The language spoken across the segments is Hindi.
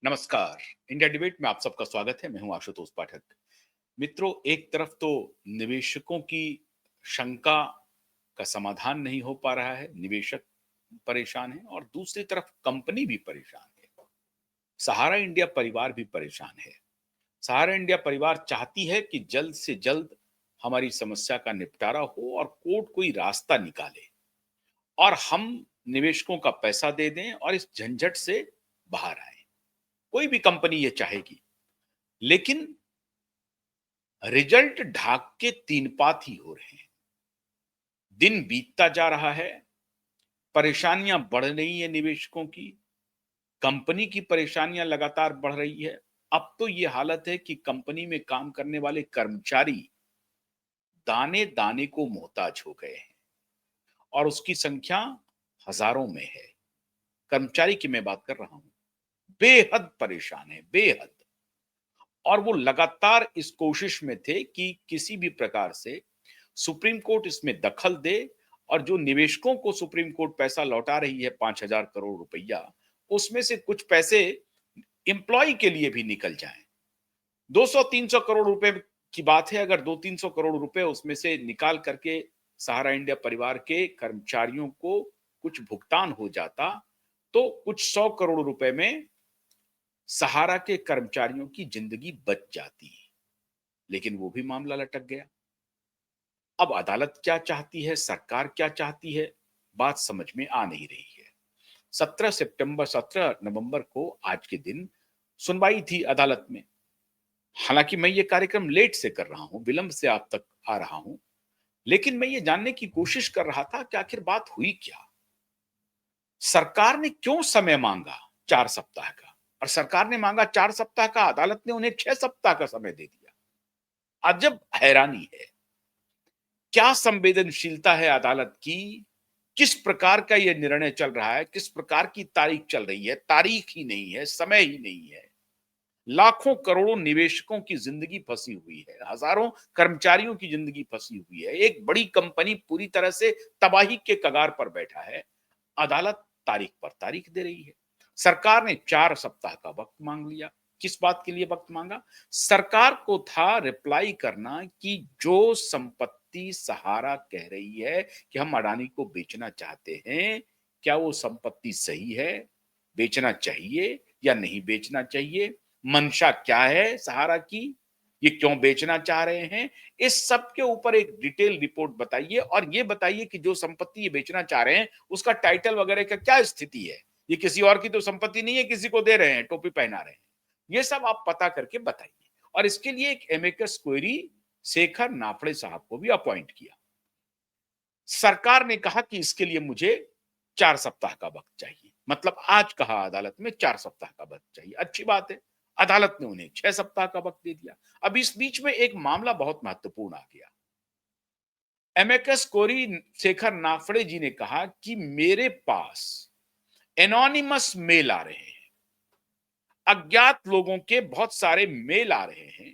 नमस्कार। इंडिया डिबेट में आप सबका स्वागत है। मैं हूं आशुतोष पाठक। मित्रों, एक तरफ तो निवेशकों की शंका का समाधान नहीं हो पा रहा है, निवेशक परेशान है और दूसरी तरफ कंपनी भी परेशान है। सहारा इंडिया परिवार भी परेशान है। सहारा इंडिया परिवार चाहती है कि जल्द से जल्द हमारी समस्या का निपटारा हो और कोर्ट कोई रास्ता निकाले और हम निवेशकों का पैसा दे दें और इस झंझट से बाहर आए। कोई भी कंपनी ये चाहेगी, लेकिन रिजल्ट ढाक के तीन पात ही हो रहे हैं। दिन बीतता जा रहा है, परेशानियां बढ़ रही है निवेशकों की, कंपनी की परेशानियां लगातार बढ़ रही है। अब तो ये हालत है कि कंपनी में काम करने वाले कर्मचारी दाने दाने को मोहताज हो गए हैं और उसकी संख्या हजारों में है। कर्मचारी की मैं बात कर रहा हूं, बेहद परेशान है, बेहद। और वो लगातार इस कोशिश में थे कि किसी भी प्रकार से सुप्रीम कोर्ट इसमें दखल दे और जो निवेशकों को सुप्रीम कोर्ट पैसा लौटा रही है 5,000 करोड़ रुपया, उसमें से कुछ पैसे एम्प्लॉय के लिए भी निकल जाएं। 200-300 करोड़ रुपए की बात है। अगर 200-300 करोड़ रुपए उसमें से निकाल करके सहारा इंडिया परिवार के कर्मचारियों को कुछ भुगतान हो जाता, तो कुछ 100 करोड़ रुपए में सहारा के कर्मचारियों की जिंदगी बच जाती। लेकिन वो भी मामला लटक गया। अब अदालत क्या चाहती है, सरकार क्या चाहती है, बात समझ में आ नहीं रही है। 17 नवंबर को आज के दिन सुनवाई थी अदालत में। हालांकि मैं ये कार्यक्रम लेट से कर रहा हूं, विलंब से आप तक आ रहा हूं, लेकिन मैं ये जानने की कोशिश कर रहा था कि आखिर बात हुई क्या। सरकार ने क्यों समय मांगा 4 सप्ताह का, और सरकार ने मांगा 4 सप्ताह का, अदालत ने उन्हें 6 सप्ताह का समय दे दिया। अजब हैरानी है। क्या संवेदनशीलता है अदालत की? किस प्रकार का यह निर्णय चल रहा है, किस प्रकार की तारीख चल रही है? तारीख ही नहीं है, समय ही नहीं है। लाखों करोड़ों निवेशकों की जिंदगी फंसी हुई है, हजारों कर्मचारियों की जिंदगी फंसी हुई है, एक बड़ी कंपनी पूरी तरह से तबाही के कगार पर बैठा है। अदालत तारीख पर तारीख दे रही है। सरकार ने 4 सप्ताह का वक्त मांग लिया। किस बात के लिए वक्त मांगा? सरकार को था रिप्लाई करना कि जो संपत्ति सहारा कह रही है कि हम अडानी को बेचना चाहते हैं, क्या वो संपत्ति सही है, बेचना चाहिए या नहीं बेचना चाहिए, मंशा क्या है सहारा की, ये क्यों बेचना चाह रहे हैं, इस सब के ऊपर एक डिटेल रिपोर्ट बताइए और ये बताइए कि जो संपत्ति ये बेचना चाह रहे हैं उसका टाइटल वगैरह का क्या स्थिति है। ये किसी और की तो संपत्ति नहीं है, किसी को दे रहे हैं, टोपी पहना रहे हैं। ये सब आप पता करके बताइए। और इसके लिए एक एमिकस क्वेरी शेखर नाफड़े साहब को भी अपॉइंट किया। सरकार ने कहा कि इसके लिए मुझे 4 सप्ताह का वक्त चाहिए। मतलब आज कहा अदालत में 4 सप्ताह का वक्त चाहिए। अच्छी बात है। अदालत ने उन्हें 6 सप्ताह का वक्त दे दिया। अब इस बीच में एक मामला बहुत महत्वपूर्ण आ गया। एमिकस क्यूरी शेखर नाफड़े जी ने कहा कि मेरे पास एनोनिमस मेल आ रहे हैं, अज्ञात लोगों के बहुत सारे मेल आ रहे हैं,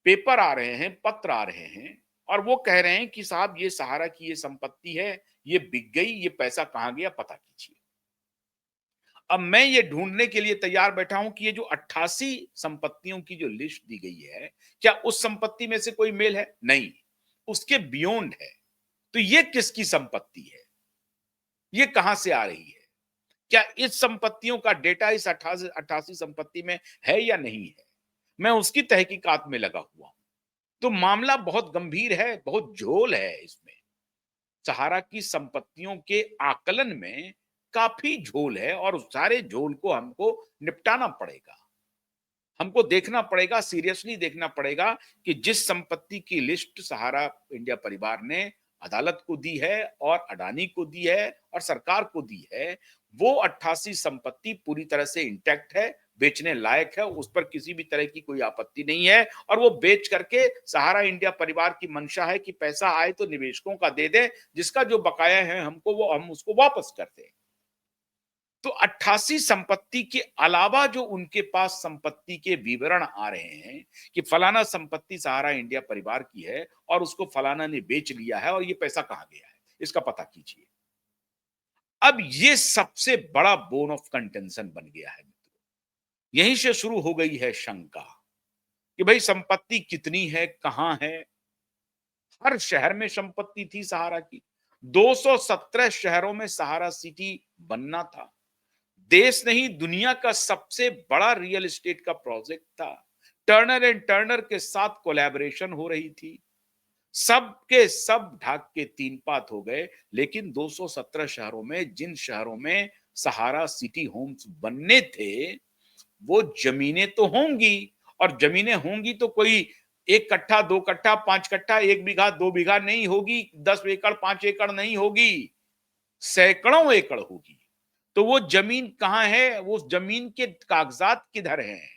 पेपर आ रहे हैं, पत्र आ रहे हैं, और वो कह रहे हैं कि साहब ये सहारा की ये संपत्ति है, ये बिक गई, ये पैसा कहां गया पता कीजिए। अब मैं ये ढूंढने के लिए तैयार बैठा हूं कि ये जो 88 संपत्तियों की जो लिस्ट दी गई है, क्या उस संपत्ति में से कोई मेल है? नहीं, उसके बियॉन्ड है। तो ये किसकी संपत्ति है, ये कहां से आ रही है? क्या इस संपत्तियों का डेटा इस 88 संपत्ति में है या नहीं है? मैं उसकी तहकीकात में लगा हुआ हूं। तो मामला बहुत गंभीर है, बहुत झोल है इसमें। सहारा की संपत्तियों के आकलन में काफी झोल है और उस सारे झोल को हमको निपटाना पड़ेगा। हमको देखना पड़ेगा, सीरियसली देखना पड़ेगा कि जिस संपत्ति की लिस्ट सहारा इंडिया परिवार ने अदालत को दी है और अडानी को दी है और सरकार को दी है, वो 88 संपत्ति पूरी तरह से इंटैक्ट है, बेचने लायक है, उस पर किसी भी तरह की कोई आपत्ति नहीं है। और वो बेच करके सहारा इंडिया परिवार की मंशा है कि पैसा आए तो निवेशकों का दे दें, जिसका जो बकाया है हमको वो हम उसको वापस कर दें। तो 88 संपत्ति के अलावा जो उनके पास संपत्ति के विवरण आ रहे हैं कि फलाना संपत्ति सहारा इंडिया परिवार की है और उसको फलाना ने बेच लिया है और ये पैसा कहां गया है, इसका पता कीजिए। अब ये सबसे बड़ा बोन ऑफ कंटेंशन बन गया है मित्रों। यहीं से शुरू हो गई है शंका कि भाई संपत्ति कितनी है, कहां है। हर शहर में संपत्ति थी सहारा की। 217 शहरों में सहारा सिटी बनना था। देश नहीं, दुनिया का सबसे बड़ा रियल एस्टेट का प्रोजेक्ट था। टर्नर एंड टर्नर के साथ कोलैबोरेशन हो रही थी। सब के सब ढाक के तीन पात हो गए। लेकिन 217 शहरों में, जिन शहरों में सहारा सिटी होम्स बनने थे, वो जमीनें तो होंगी। और जमीनें होंगी तो कोई 1 कट्ठा, 2 कट्ठा, 5 कट्ठा, 1 बीघा, 2 बीघा नहीं होगी। 10 एकड़, 5 एकड़ नहीं होगी, सैकड़ों एकड़ होगी। तो वो जमीन कहां है, वो जमीन के कागजात किधर हैं?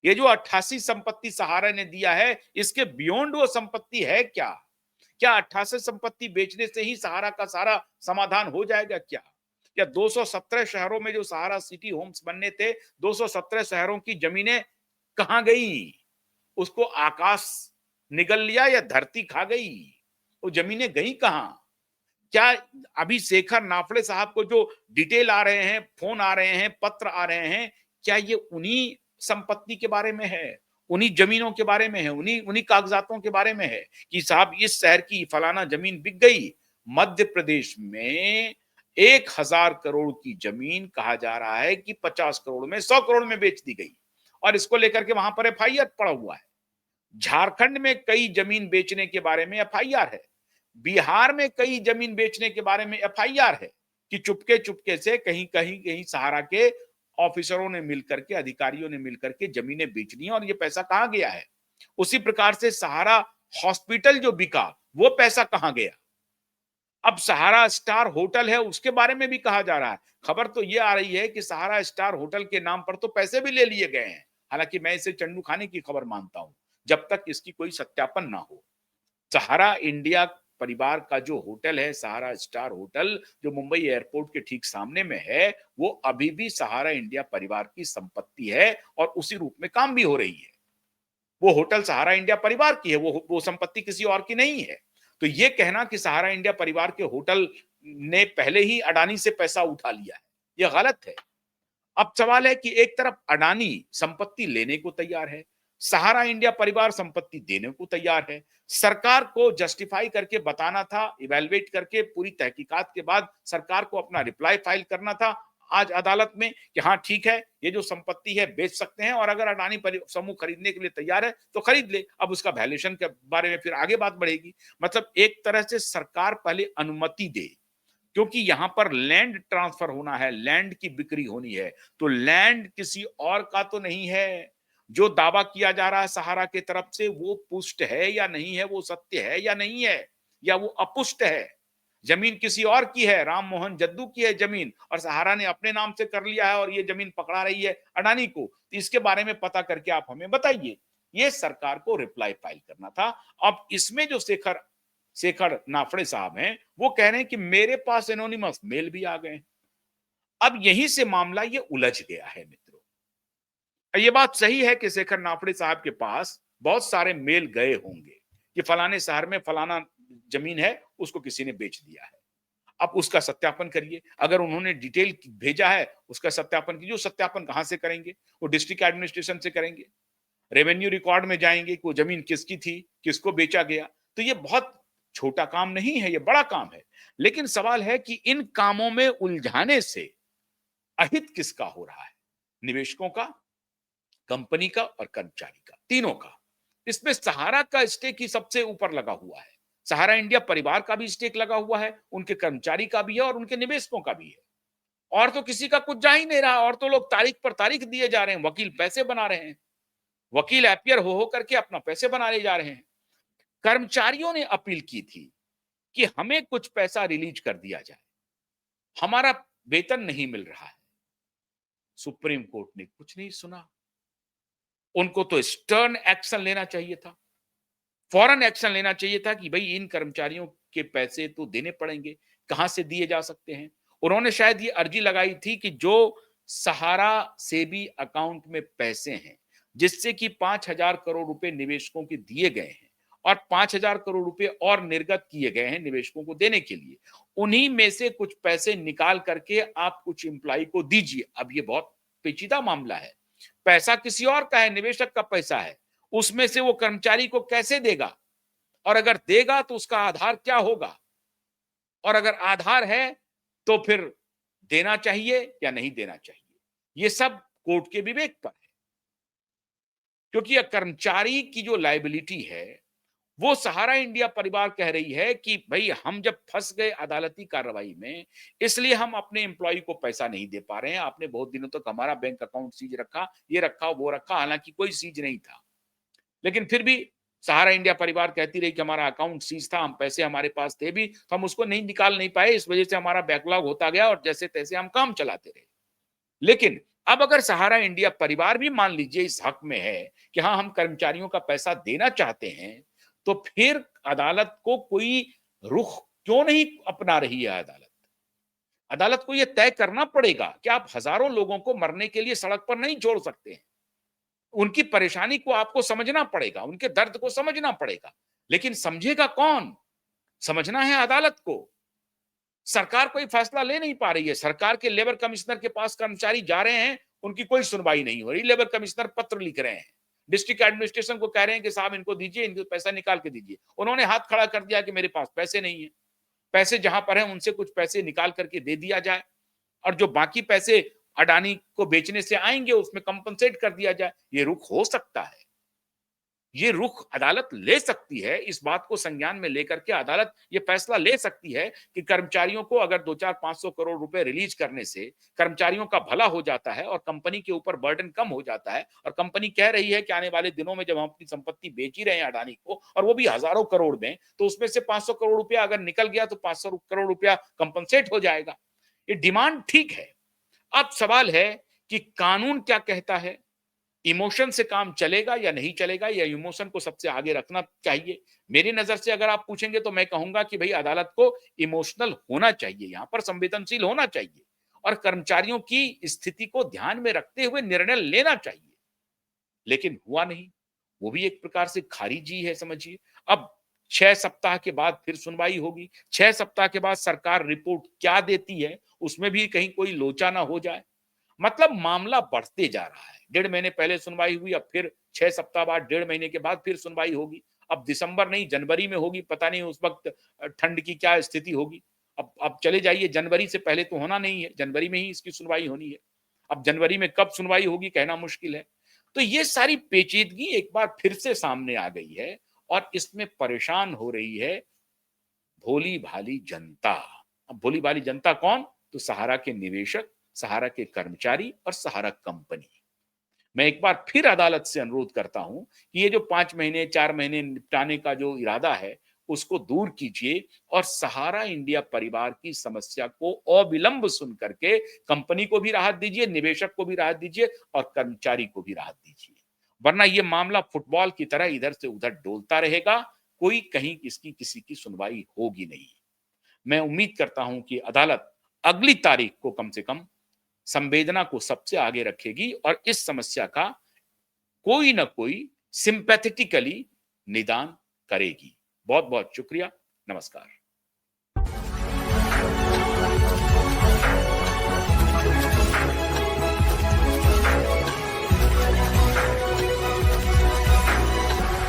ये जो 88 संपत्ति सहारा ने दिया है, इसके बियॉन्ड वो संपत्ति है क्या? क्या 88 संपत्ति बेचने से ही सहारा का सारा समाधान हो जाएगा क्या? क्या 217 शहरों में जो सहारा सिटी होम्स बनने थे, 217 शहरों की जमीनें कहां गई? उसको आकाश निगल लिया या धरती खा गई? वो जमीनें गई कहां? क्या अभी शेखर नाफड़े साहब को जो डिटेल आ रहे हैं, फोन आ रहे हैं, पत्र आ रहे हैं, क्या ये उन्हीं संपत्ति के बारे में है, उन्हीं जमीनों के बारे में है, उन्हीं उन्हीं कागजातों के बारे में है कि साहब इस शहर की फलाना जमीन बिक गई? मध्य प्रदेश में 1,000 करोड़ की जमीन कहा जा रहा है कि 50 करोड़ में, 100 करोड़ में बेच दी गई, और इसको लेकर के वहां पर एफआईआर पड़ा हुआ है। झारखंड में कई जमीन बेचने के बारे में एफआईआर है। बिहार में कई जमीन बेचने के बारे में एफआईआर है कि चुपके चुपके से कहीं कहीं कहीं सहारा के ऑफिसरों ने मिलकर के, अधिकारियों ने मिलकर के जमीनें बेच ली हैं, और ये पैसा कहां गया है? उसी प्रकार से सहारा हॉस्पिटल जो बिका, वो पैसा कहां गया? अब सहारा स्टार होटल है, उसके बारे में भी कहा जा रहा है। खबर तो ये आ रही है कि सहारा स्टार होटल के नाम पर तो पैसे भी ले लिए गए हैं। हालांकि मैं इसे चंडू खाने की खबर मानता हूं, जब तक इसकी कोई सत्यापन ना हो। सहारा इंडिया परिवार का जो होटल है, सहारा स्टार होटल, जो मुंबई एयरपोर्ट के ठीक सामने में है, वो अभी भी सहारा इंडिया परिवार की संपत्ति है और उसी रूप में काम भी हो रही है। वो होटल सहारा इंडिया परिवार की है, वो संपत्ति किसी और की नहीं है। तो ये कहना कि सहारा इंडिया परिवार के होटल ने पहले ही अडानी से पैसा उठा लिया है, ये गलत है। अब सवाल है कि एक तरफ अडानी संपत्ति लेने को तैयार है, सहारा इंडिया परिवार संपत्ति देने को तैयार है। सरकार को जस्टिफाई करके बताना था, इवैल्यूएट करके पूरी तहकीकात के बाद सरकार को अपना रिप्लाई फाइल करना था आज अदालत में कि हाँ ठीक है, ये जो संपत्ति है बेच सकते हैं, और अगर अडानी समूह खरीदने के लिए तैयार है तो खरीद ले। अब उसका वैल्यूएशन के बारे में फिर आगे बात बढ़ेगी। मतलब एक तरह से सरकार पहले अनुमति दे, क्योंकि यहां पर लैंड ट्रांसफर होना है, लैंड की बिक्री होनी है, तो लैंड किसी और का तो नहीं है। जो दावा किया जा रहा है सहारा की तरफ से, वो पुष्ट है या नहीं है, वो सत्य है या नहीं है, या वो अपुष्ट है। जमीन किसी और की है, राम मोहन जद्दू की है जमीन, और सहारा ने अपने नाम से कर लिया है और ये जमीन पकड़ा रही है अडानी को। तो इसके बारे में पता करके आप हमें बताइए। ये सरकार को रिप्लाई फाइल करना था। अब इसमें जो शेखर शेखर नाफड़े साहब हैं, वो कह रहे हैं कि मेरे पास एनोनिमस मेल भी आ गए। अब यहीं से मामला ये उलझ गया है मित्रों। ये बात सही है कि शेखर नाफड़े साहब के पास बहुत सारे मेल गए होंगे कि फलाने शहर में फलाना जमीन है, उसको किसी ने बेच दिया है। अब उसका सत्यापन करिए। अगर उन्होंने डिटेल भेजा है, उसका सत्यापन कीजिए। सत्यापन कहां से करेंगे? वो डिस्ट्रिक्ट एडमिनिस्ट्रेशन से करेंगे, रेवेन्यू रिकॉर्ड में जाएंगे कि वो जमीन किसकी थी, किसको बेचा गया। तो ये बहुत छोटा काम नहीं है, ये बड़ा काम है। लेकिन सवाल है कि इन कामों में उलझाने से अहित किसका हो रहा है? निवेशकों का, कंपनी का और कर्मचारी का, तीनों का। इसमें सहारा का स्टेक ही सबसे ऊपर लगा हुआ है। सहारा इंडिया परिवार का भी स्टेक लगा हुआ है, उनके कर्मचारी का भी है और उनके निवेशकों का भी है। और तो किसी का कुछ जा ही नहीं रहा, और तो लोग तारीख पर तारीख दिए जा रहे हैं, वकील पैसे बना रहे हैं, वकील एपियर हो करके अपना पैसे बना ले जा रहे हैं। कर्मचारियों ने अपील की थी कि हमें कुछ पैसा रिलीज कर दिया जाए, हमारा वेतन नहीं मिल रहा है। सुप्रीम कोर्ट ने कुछ नहीं सुना। उनको तो स्टर्न एक्शन लेना चाहिए था, फौरन एक्शन लेना चाहिए था कि भाई इन कर्मचारियों के पैसे तो देने पड़ेंगे, कहां से दिए जा सकते हैं। उन्होंने शायद ये अर्जी लगाई थी कि जो सहारा सेबी अकाउंट में पैसे हैं, जिससे कि 5,000 करोड़ रुपए निवेशकों के दिए गए हैं और 5,000 करोड़ रुपए और निर्गत किए गए हैं निवेशकों को देने के लिए, उन्हीं में से कुछ पैसे निकाल करके आप कुछ इंप्लाई को दीजिए। अब ये बहुत पेचीदा मामला है। पैसा किसी और का है, निवेशक का पैसा है, उसमें से वो कर्मचारी को कैसे देगा? और अगर देगा तो उसका आधार क्या होगा? और अगर आधार है तो फिर देना चाहिए या नहीं देना चाहिए? ये सब कोर्ट के विवेक पर है। क्योंकि कर्मचारी की जो लायबिलिटी है, वो सहारा इंडिया परिवार कह रही है कि भई हम जब फँस गए अदालती कार्रवाई में, इसलिए हम अपने एम्प्लॉयी को पैसा नहीं दे पा रहे हैं। आपने बहुत दिनों तक हमारा बैंक अकाउंट सीज रखा, ये रखा, वो रखा, हालाँकि कोई सीज नहीं था। लेकिन फिर भी सहारा इंडिया परिवार कहती रही कि हमारा अकाउंट सीज था, हम पैसे हमारे पास थे भी, तो हम उसको नहीं निकाल नहीं पाए, इस वजह से हमारा बैकलॉग होता गया और जैसे-तैसे हम काम चलाते रहे। लेकिन अब अगर सहारा इंडिया परिवार भी मान लीजिए इस हक में है कि हाँ, हम कर्मचारियों का पैसा देना चाहते हैं, तो फिर अदालत को कोई रुख क्यों नहीं अपना रही है अदालत? अदालत को यह तय करना पड़ेगा कि आप हज़ारों लोगों को मरने के लिए सड़क पर नहीं छोड़ सकते हैं। उनकी परेशानी को आपको समझना पड़ेगा, उनके दर्द को समझना पड़ेगा। लेकिन समझेगा कौन? समझना है अदालत को। सरकार कोई फैसला ले नहीं पा रही है। सरकार के लेबर कमिश्नर के पास कर्मचारी जा रहे हैं, उनकी कोई सुनवाई नहीं हो रही। लेबर कमिश्नर पत्र लिख रहे हैं। डिस्ट्रिक्ट एडमिनिस्ट्रेशन को कह रहे हैं कि साहब इनको दीजिए, इनको पैसा निकाल के दीजिए। उन्होंने हाथ खड़ा कर दिया कि मेरे पास पैसे नहीं है। पैसे जहां पर हैं उनसे कुछ पैसे निकाल करके दे दिया जाए और जो बाकी पैसे अडानी को बेचने से आएंगे उसमें कंपनसेट कर दिया जाए। ये रुख हो सकता है। ये रुख अदालत ले सकती है। इस बात को संज्ञान में लेकर के अदालत ये फैसला ले सकती है कि कर्मचारियों को अगर 2-4-500 करोड़ रुपए रिलीज करने से कर्मचारियों का भला हो जाता है और कंपनी के ऊपर बर्डन कम हो जाता है और कंपनी कह रही है कि आने वाले दिनों में जब हम अपनी संपत्ति बेच ही रहे हैं अडानी को और वो भी हजारों करोड़ में, तो उसमें से 500 करोड़ रुपया अगर निकल गया तो 500 करोड़ रुपया कंपनसेट हो जाएगा। ये डिमांड ठीक है। अब सवाल है कि कानून क्या कहता है? इमोशन से काम चलेगा या नहीं चलेगा, या इमोशन को सबसे आगे रखना चाहिए? मेरी नजर से अगर आप पूछेंगे तो मैं कहूंगा कि भाई अदालत को इमोशनल होना चाहिए, यहां पर संवेदनशील होना चाहिए और कर्मचारियों की स्थिति को ध्यान में रखते हुए निर्णय लेना चाहिए। लेकिन हुआ नहीं। वो भी एक प्रकार से खारिजी है समझिए। अब 6 सप्ताह के बाद फिर सुनवाई होगी। 6 सप्ताह के बाद सरकार रिपोर्ट क्या देती है, उसमें भी कहीं कोई लोचा ना हो जाए। मतलब मामला बढ़ते जा रहा है। 1.5 महीने पहले सुनवाई हुई, अब फिर 6 सप्ताह बाद, 1.5 महीने के बाद फिर सुनवाई होगी। अब दिसंबर नहीं, जनवरी में होगी, पता नहीं उस वक्त ठंड की क्या स्थिति होगी। अब चले जाइए, जनवरी से पहले तो होना नहीं है, जनवरी में ही इसकी सुनवाई होनी है। अब जनवरी में कब सुनवाई होगी कहना मुश्किल है। तो ये सारी पेचीदगी एक बार फिर से सामने आ गई है और इसमें परेशान हो रही है भोली-भाली जनता। अब भोली-भाली जनता कौन? तो सहारा के निवेशक, सहारा के कर्मचारी और सहारा कंपनी। मैं एक बार फिर अदालत से अनुरोध करता हूं कि ये जो 5 महीने 4 महीने निपटाने का जो इरादा है उसको दूर कीजिए और सहारा इंडिया परिवार की समस्या को अविलंब सुन करके कंपनी को भी राहत दीजिए, निवेशक को भी राहत दीजिए और कर्मचारी को भी राहत दीजिए। वरना ये मामला फुटबॉल की तरह इधर से उधर डोलता रहेगा, कोई कहीं इसकी किसी की सुनवाई होगी नहीं। मैं उम्मीद करता हूं कि अदालत अगली तारीख को कम से कम संवेदना को सबसे आगे रखेगी और इस समस्या का कोई ना कोई सिंपैथेटिकली निदान करेगी। बहुत बहुत शुक्रिया। नमस्कार।